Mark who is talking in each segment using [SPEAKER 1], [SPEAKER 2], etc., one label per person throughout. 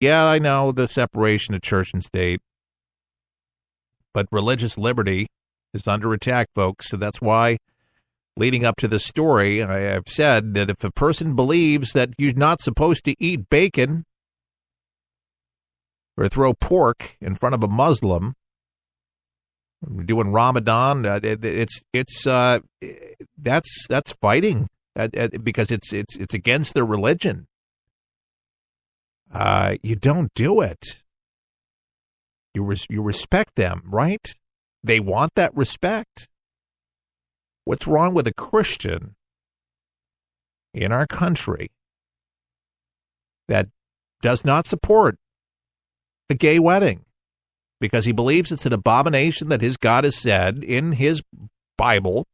[SPEAKER 1] Yeah, I know the separation of church and state, but religious liberty is under attack, folks. So that's why, leading up to this story, I have said that if a person believes that you're not supposed to eat bacon or throw pork in front of a Muslim, doing Ramadan, that's fighting because it's against their religion. You don't do it. You respect them, right? They want that respect. What's wrong with a Christian in our country that does not support the gay wedding because he believes it's an abomination that his God has said in his Bible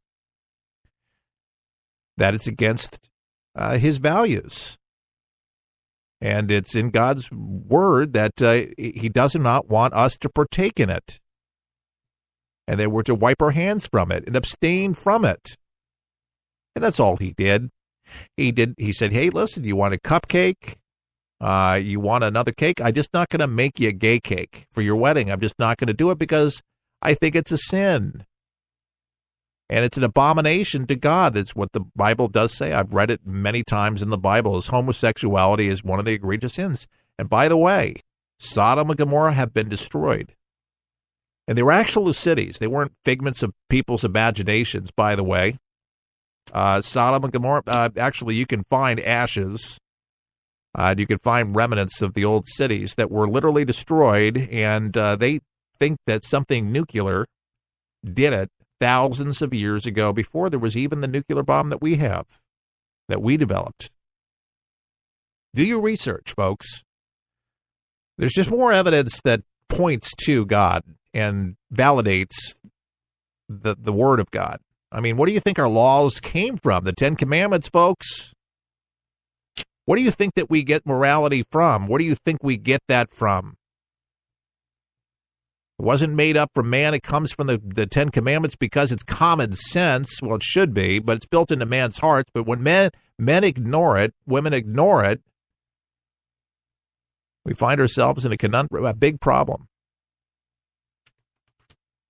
[SPEAKER 1] that it's against his values? And it's in God's word that he does not want us to partake in it. And they were to wipe our hands from it and abstain from it. And that's all he did. He said, hey, listen, you want a cupcake? You want another cake? I'm just not going to make you a gay cake for your wedding. I'm just not going to do it because I think it's a sin. And it's an abomination to God. It's what the Bible does say. I've read it many times in the Bible, as homosexuality is one of the egregious sins. And by the way, Sodom and Gomorrah have been destroyed. And they were actual cities. They weren't figments of people's imaginations, by the way. Sodom and Gomorrah, actually, you can find ashes. You can find remnants of the old cities that were literally destroyed, and they think that something nuclear did it thousands of years ago before there was even the nuclear bomb that we have, that we developed. Do your research, folks. There's just more evidence that points to God and validates the Word of God. I mean, what do you think our laws came from? The Ten Commandments, folks. What do you think that we get morality from? Where do you think we get that from? It wasn't made up from man. It comes from the Ten Commandments because it's common sense. Well, it should be, but it's built into man's hearts. But when men ignore it, women ignore it, we find ourselves in a conundrum, a big problem.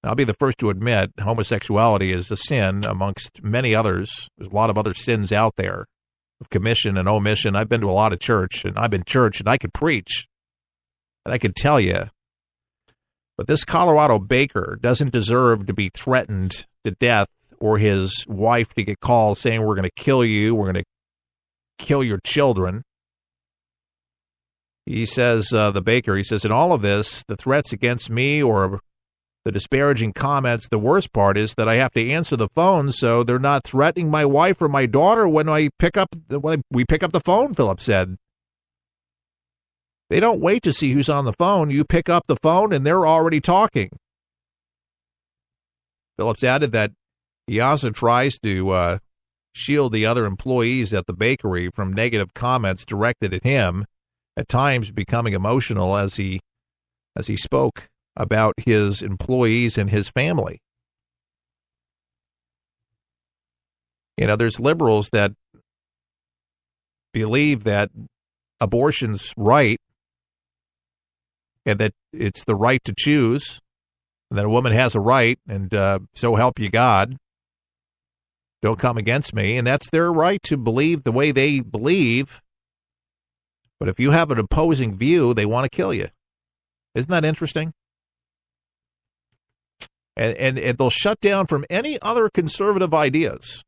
[SPEAKER 1] I'll be the first to admit homosexuality is a sin amongst many others. There's a lot of other sins out there of commission and omission. I've been to a lot of church, and I've been church, and I could preach, and I could tell you. But this Colorado baker doesn't deserve to be threatened to death or his wife to get called saying, we're going to kill you, we're going to kill your children. He says, the baker, he says, in all of this, the threats against me or the disparaging comments, the worst part is that I have to answer the phone, so they're not threatening my wife or my daughter when we pick up the phone, Philip said. They don't wait to see who's on the phone. You pick up the phone, and they're already talking. Phillips added that he also tries to shield the other employees at the bakery from negative comments directed at him, at times becoming emotional as he spoke about his employees and his family. You know, there's liberals that believe that abortion's right and that it's the right to choose, and that a woman has a right, and so help you God. Don't come against me. And that's their right to believe the way they believe. But if you have an opposing view, they want to kill you. Isn't that interesting? And they'll shut down from any other conservative ideas.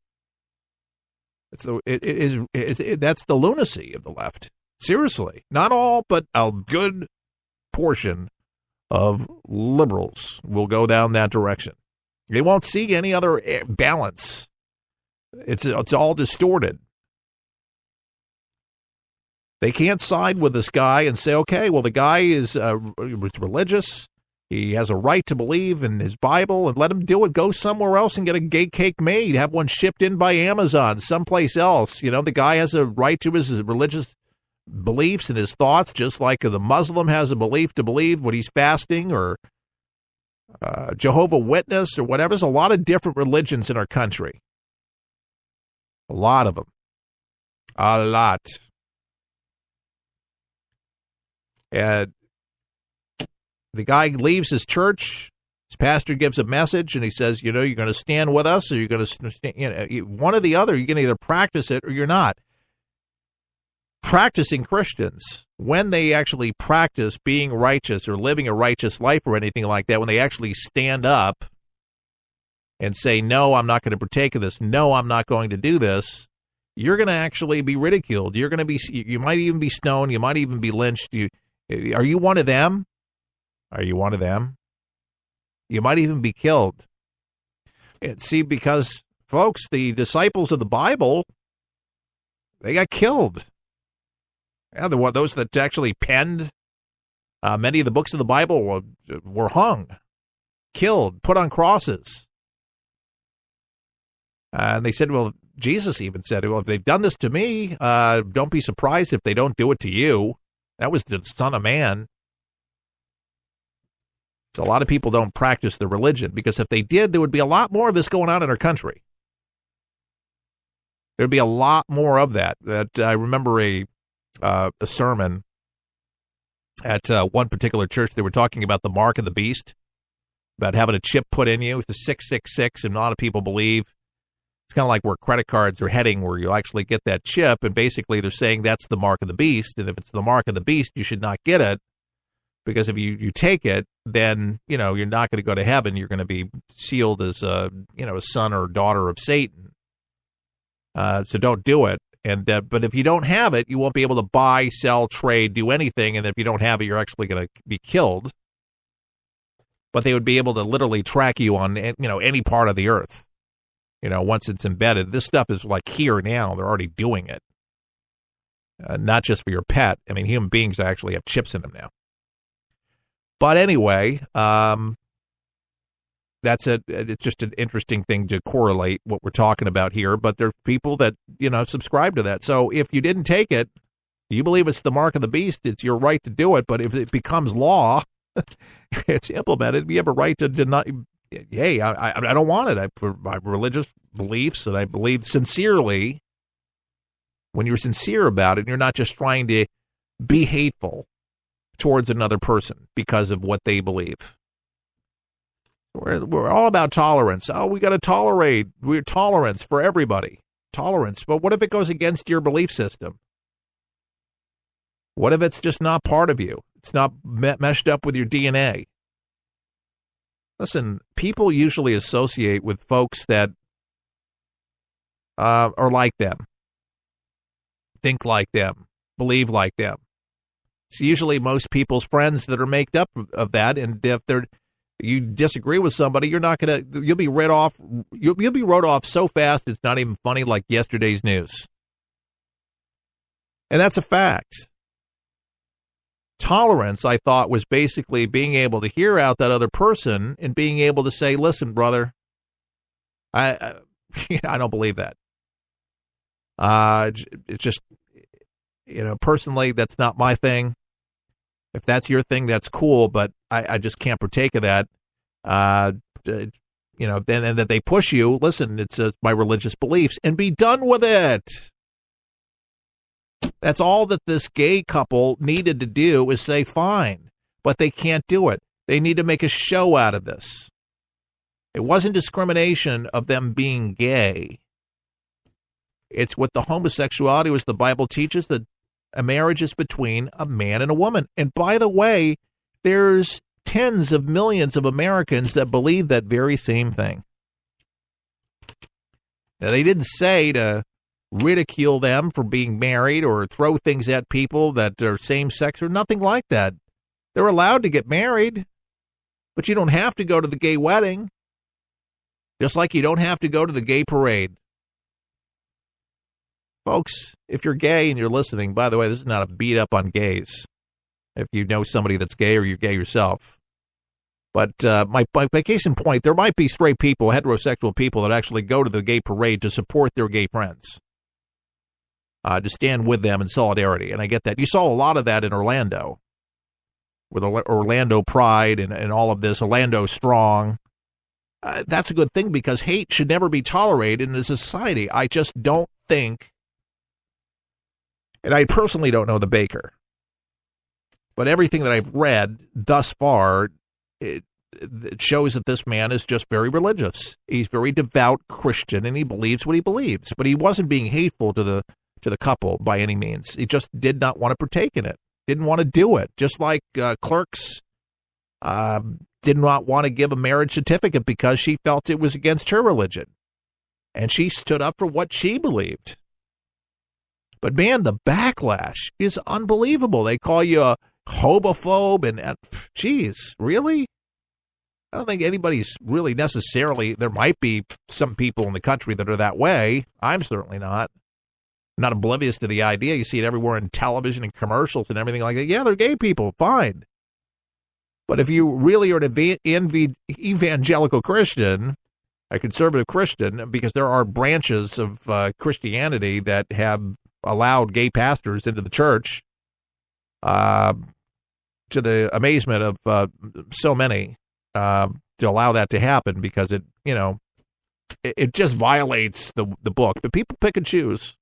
[SPEAKER 1] That's the lunacy of the left. Seriously. Not all, but a good portion of liberals will go down that direction. They won't see any other balance. It's all distorted. They can't side with this guy and say, okay, well, the guy is religious. He has a right to believe in his Bible, and let him do it. Go somewhere else and get a gay cake made. Have one shipped in by Amazon someplace else. You know, the guy has a right to his religious beliefs and his thoughts, just like the Muslim has a belief to believe when he's fasting, or Jehovah's Witness or whatever. There's a lot of different religions in our country. A lot of them. A lot. And the guy leaves his church. His pastor gives a message, and he says, you're going to stand with us, or you're going to stand, one or the other. You're going to either practice it or you're not. Practicing Christians, when they actually practice being righteous or living a righteous life or anything like that, when they actually stand up and say, no, I'm not going to partake of this, no, I'm not going to do this, you're going to actually be ridiculed. You're going to be, you might even be stoned, you might even be lynched. Are you one of them? Are you one of them? You might even be killed. And see, because, folks, the disciples of the Bible, they got killed. Yeah, those that actually penned many of the books of the Bible were hung, killed, put on crosses. And they said, well, Jesus even said, well, if they've done this to me, don't be surprised if they don't do it to you. That was the Son of Man. So a lot of people don't practice the religion, because if they did, there would be a lot more of this going on in our country. There'd be a lot more of that. I remember a sermon at one particular church. They were talking about the mark of the beast, about having a chip put in you. It's the 666, and a lot of people believe it's kind of like where credit cards are heading, where you actually get that chip, and basically they're saying that's the mark of the beast, and if it's the mark of the beast, you should not get it, because if you take it, then, you're not going to go to heaven. You're going to be sealed as a son or daughter of Satan. So don't do it. And but if you don't have it, you won't be able to buy, sell, trade, do anything. And if you don't have it, you're actually going to be killed. But they would be able to literally track you on, any part of the earth. Once it's embedded. This stuff is like here now. They're already doing it. Not just for your pet. I mean, human beings actually have chips in them now. But anyway, that's it. It's just an interesting thing to correlate what we're talking about here. But there are people that, subscribe to that. So if you didn't take it, you believe it's the mark of the beast, it's your right to do it. But if it becomes law, it's implemented, you have a right to deny. Hey, I don't want it. For my religious beliefs, and I believe sincerely, when you're sincere about it, you're not just trying to be hateful towards another person because of what they believe. We're all about tolerance. Oh, we got to tolerate. We're tolerance for everybody. Tolerance. But what if it goes against your belief system? What if it's just not part of you? It's not meshed up with your DNA. Listen, people usually associate with folks that are like them, think like them, believe like them. It's usually most people's friends that are made up of that, and if you disagree with somebody, you'll be wrote off. You'll be wrote off so fast it's not even funny, like yesterday's news. And that's a fact. Tolerance, I thought, was basically being able to hear out that other person and being able to say, "Listen, brother, I don't believe that. It's just, personally, that's not my thing. If that's your thing, that's cool, but I just can't partake of that. Then and that they push you. Listen, it's my religious beliefs, and be done with it." That's all that this gay couple needed to do, is say fine, but they can't do it. They need to make a show out of this. It wasn't discrimination of them being gay. It's what the homosexuality was. The Bible teaches that a marriage is between a man and a woman. And by the way, there's tens of millions of Americans that believe that very same thing. Now, they didn't say to ridicule them for being married or throw things at people that are same-sex or nothing like that. They're allowed to get married, but you don't have to go to the gay wedding, just like you don't have to go to the gay parade. Folks, if you're gay and you're listening, by the way, this is not a beat up on gays. If you know somebody that's gay or you're gay yourself. But my case in point, there might be straight people, heterosexual people that actually go to the gay parade to support their gay friends, to stand with them in solidarity. And I get that. You saw a lot of that in Orlando, with Orlando Pride and all of this, Orlando Strong. That's a good thing, because hate should never be tolerated in a society. I just don't think, and I personally don't know the baker, But everything that I've read thus far, it shows that this man is just very religious. He's very devout Christian, and he believes what he believes. But he wasn't being hateful to the couple by any means. He just did not want to partake in it. Didn't want to do it. Just like clerks did not want to give a marriage certificate because she felt it was against her religion. And she stood up for what she believed. But man, the backlash is unbelievable. They call you a homophobe, and geez, really? I don't think anybody's really necessarily, there might be some people in the country that are that way. I'm certainly not. I'm not oblivious to the idea. You see it everywhere in television and commercials and everything like that. Yeah, they're gay people, fine. But if you really are an evangelical Christian, a conservative Christian, because there are branches of Christianity that have allowed gay pastors into the church, to the amazement of so many, to allow that to happen, because it just violates the book. But people pick and choose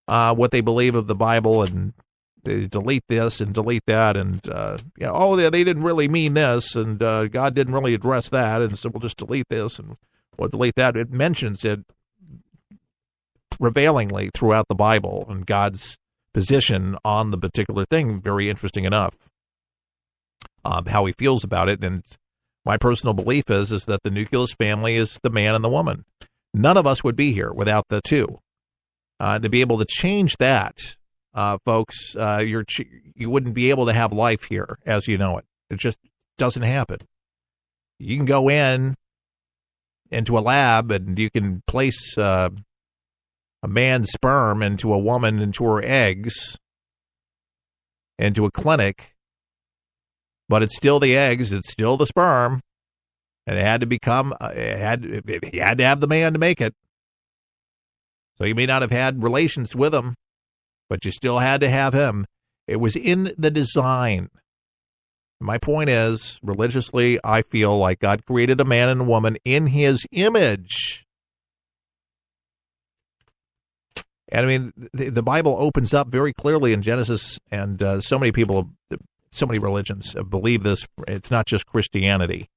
[SPEAKER 1] what they believe of the Bible, and they delete this and delete that, and they didn't really mean this, and God didn't really address that, and so we'll just delete this and we'll delete that. It mentions it prevailingly throughout the Bible, and God's position on the particular thing, very interesting enough. How he feels about it, and my personal belief is that the nucleus family is the man and the woman. None of us would be here without the two. To be able to change that, folks, you wouldn't be able to have life here as you know it. It just doesn't happen. You can go into a lab, and you can place a man's sperm into a woman, into her eggs, into a clinic, but it's still the eggs, it's still the sperm, and it had to you had to have the man to make it. So you may not have had relations with him, but you still had to have him. It was in the design. My point is, religiously, I feel like God created a man and a woman in his image. And I mean, the Bible opens up very clearly in Genesis, and so many people, so many religions believe this. It's not just Christianity.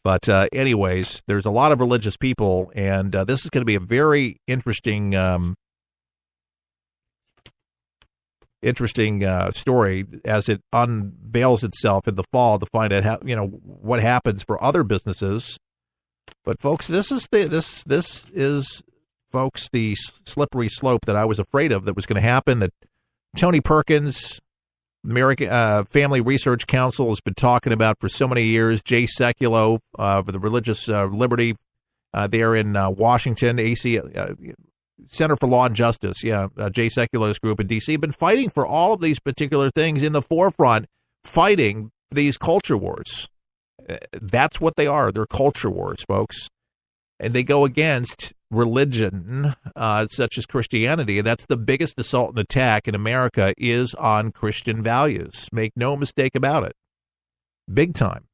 [SPEAKER 1] But anyways, there's a lot of religious people, and this is going to be a very interesting story as it unveils itself in the fall to find out how, what happens for other businesses. But folks, this is folks, the slippery slope that I was afraid of that was going to happen, that Tony Perkins, American Family Research Council, has been talking about for so many years. Jay Sekulow for the Religious Liberty there in Washington, Center for Law and Justice, Jay Sekulow's group in D.C., have been fighting for all of these particular things in the forefront, fighting these culture wars. That's what they are. They're culture wars, folks. And they go against religion, such as Christianity, and that's the biggest assault and attack in America is on Christian values. Make no mistake about it. Big time.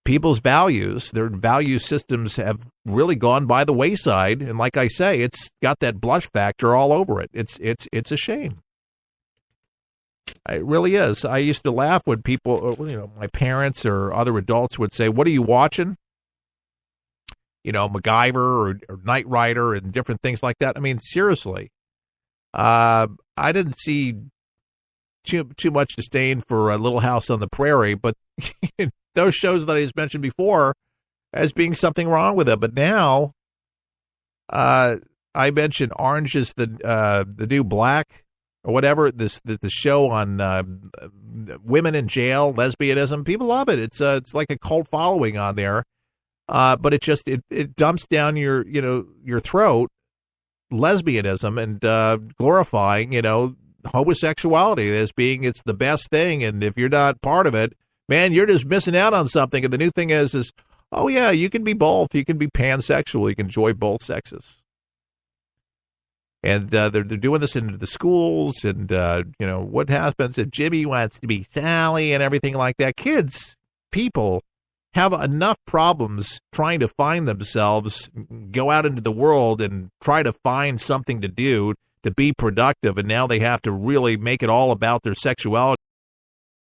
[SPEAKER 1] People's values, their value systems have really gone by the wayside, and like I say, it's got that blush factor all over it. It's a shame. It really is. I used to laugh when people, my parents or other adults would say, "What are you watching?" MacGyver or Knight Rider and different things like that. I mean, seriously, I didn't see too much disdain for a Little House on the Prairie, but those shows that I just mentioned before as being something wrong with it. But now, I mentioned Orange is the New Black or whatever. The show on women in jail, lesbianism. People love it. It's like a cult following on there. But it dumps down your throat lesbianism and glorifying homosexuality as being it's the best thing, and if you're not part of it, man, you're just missing out on something. And the new thing is oh yeah, you can be both. You can be pansexual. You can enjoy both sexes. And they're doing this into the schools, and what happens if Jimmy wants to be Sally and everything like that. People have enough problems trying to find themselves, go out into the world and try to find something to do, to be productive, and now they have to really make it all about their sexuality.